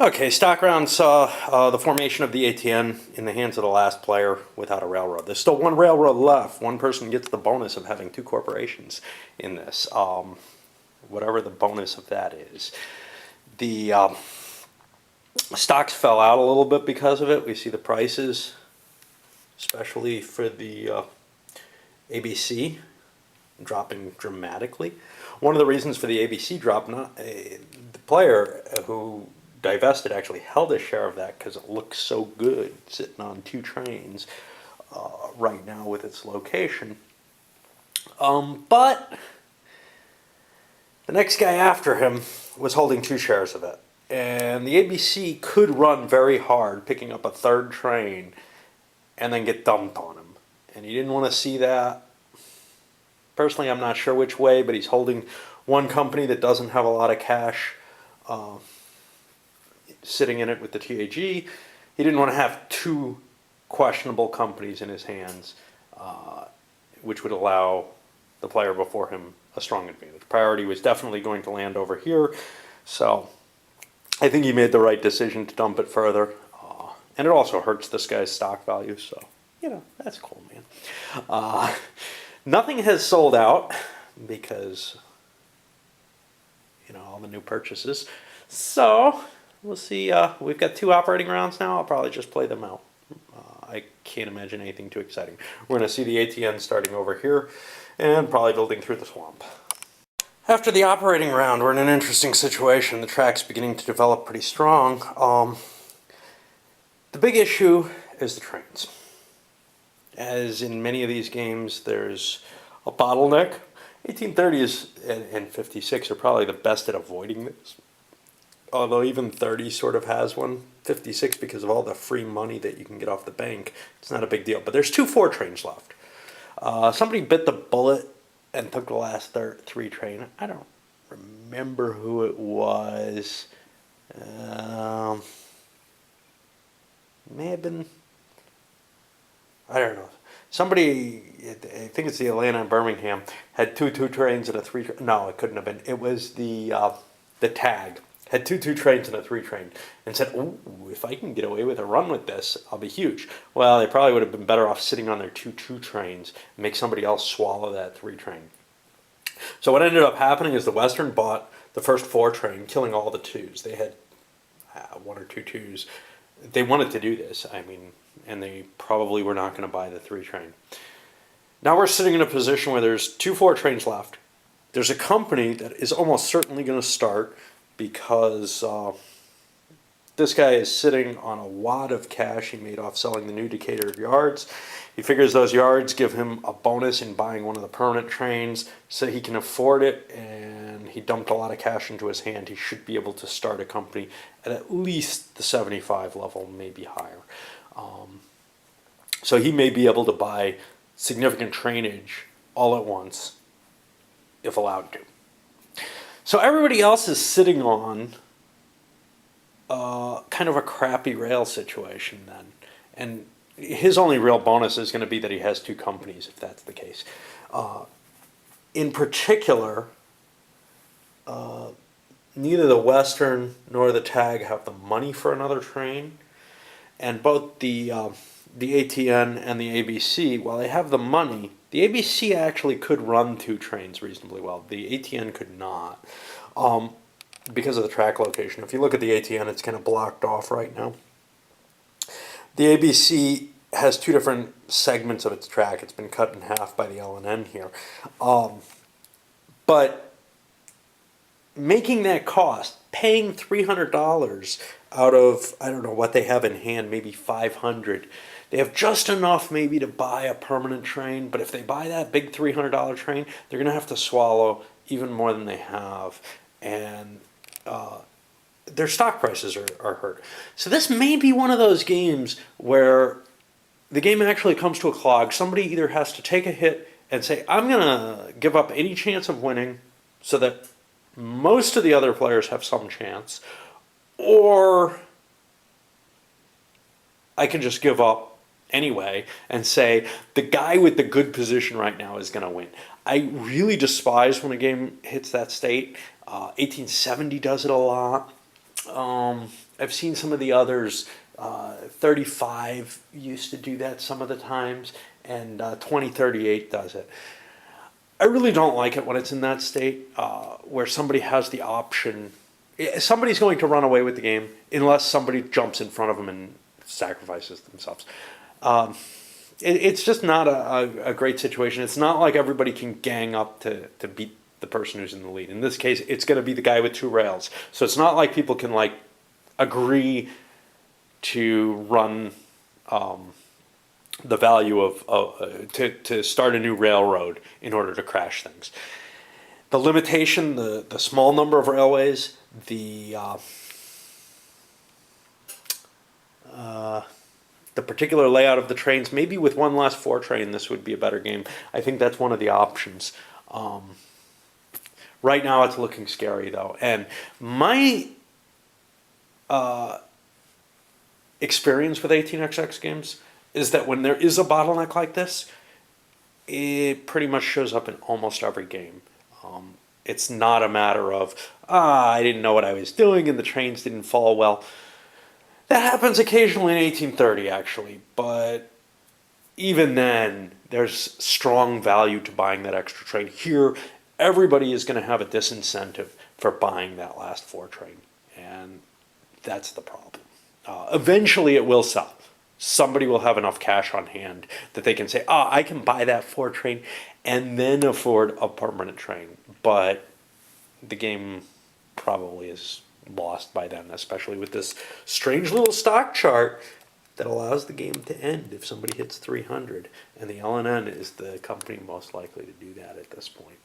Okay, stock round saw the formation of the ATN in the hands of the last player without a railroad. There's still one railroad left. One person gets the bonus of having two corporations in this, whatever the bonus of that is. The stocks fell out a little bit because of it. We see the prices, especially for the ABC, dropping dramatically. One of the reasons for the ABC drop, the player who divested actually held a share of that because it looks so good sitting on two trains right now with its location. But the next guy after him was holding two shares of it. And the ABC could run very hard, picking up a third train, and then get dumped on him. And he didn't want to see that. Personally, I'm not sure which way, but he's holding one company that doesn't have a lot of cash sitting in it with the TAG. He didn't want to have two questionable companies in his hands, which would allow the player before him a strong advantage. Priority was definitely going to land over here, so I think he made the right decision to dump it further. And it also hurts this guy's stock value, so, that's cool, man. Nothing has sold out because, all the new purchases. So we'll see. We've got two operating rounds now. I'll probably just play them out. I can't imagine anything too exciting. We're going to see the ATN starting over here and probably building through the swamp. After the operating round, we're in an interesting situation. The track's beginning to develop pretty strong. The big issue is the trains. As in many of these games, there's a bottleneck. 1830 and 56 are probably the best at avoiding this. Although even 30 sort of has one. 56, because of all the free money that you can get off the bank, it's not a big deal. But there's 4 trains left. Somebody bit the bullet and took the last 3 train. I don't remember who it was. May have been, I don't know. Somebody, I think it's the Atlanta and Birmingham, had 2 trains and a 3 train. No, it couldn't have been. It was the TAG. Had 2 trains and a 3 train, and said, "Ooh, if I can get away with a run with this, I'll be huge." Well, they probably would have been better off sitting on their 2 trains and make somebody else swallow that 3 train. So what ended up happening is the Western bought the first 4 train, killing all the 2s. They had 1 or 2 2s. They wanted to do this, and they probably were not going to buy the 3 train. Now we're sitting in a position where there's 4 trains left. There's a company that is almost certainly going to start because this guy is sitting on a wad of cash he made off selling the new Decatur yards. He figures those yards give him a bonus in buying one of the permanent trains, so he can afford it, and he dumped a lot of cash into his hand. He should be able to start a company at least the 75 level, maybe higher. So he may be able to buy significant trainage all at once, if allowed to. So everybody else is sitting on kind of a crappy rail situation then. And his only real bonus is going to be that he has 2 companies, if that's the case. In particular, neither the Western nor the TAG have the money for another train. And both the ATN and the ABC, while they have the money, the ABC actually could run 2 trains reasonably well. The ATN could not because of the track location. If you look at the ATN, it's kind of blocked off right now. The ABC has 2 different segments of its track. It's been cut in half by the L&N here. But making that cost, paying $300 out of, I don't know what they have in hand, maybe $500. They have just enough maybe to buy a permanent train, but if they buy that big $300 train, they're going to have to swallow even more than they have, and their stock prices are hurt. So this may be one of those games where the game actually comes to a clog. Somebody either has to take a hit and say, I'm going to give up any chance of winning so that most of the other players have some chance, or I can just give up anyway and say the guy with the good position right now is going to win. I really despise when a game hits that state. 1870 does it a lot. I've seen some of the others. 35 used to do that some of the times, and 2038 does it. I really don't like it when it's in that state where somebody has the option. Somebody's going to run away with the game unless somebody jumps in front of them and sacrifices themselves. It's just not a great situation. It's not like everybody can gang up to beat the person who's in the lead. In this case, it's going to be the guy with two rails. So it's not like people can like agree to run the value of to start a new railroad in order to crash things. The limitation, the small number of railways, the particular layout of the trains, maybe with one less four train, this would be a better game. I think that's one of the options. Right now, it's looking scary though, and my experience with 18xx games is that when there is a bottleneck like this, it pretty much shows up in almost every game. It's not a matter of, I didn't know what I was doing and the trains didn't fall well. That happens occasionally in 1830, actually, but even then, there's strong value to buying that extra train. Here, everybody is going to have a disincentive for buying that last four train, and that's the problem. Eventually, it will sell. Somebody will have enough cash on hand that they can say, I can buy that four train and then afford a permanent train. But the game probably is lost by then, especially with this strange little stock chart that allows the game to end if somebody hits 300. And the LNN is the company most likely to do that at this point.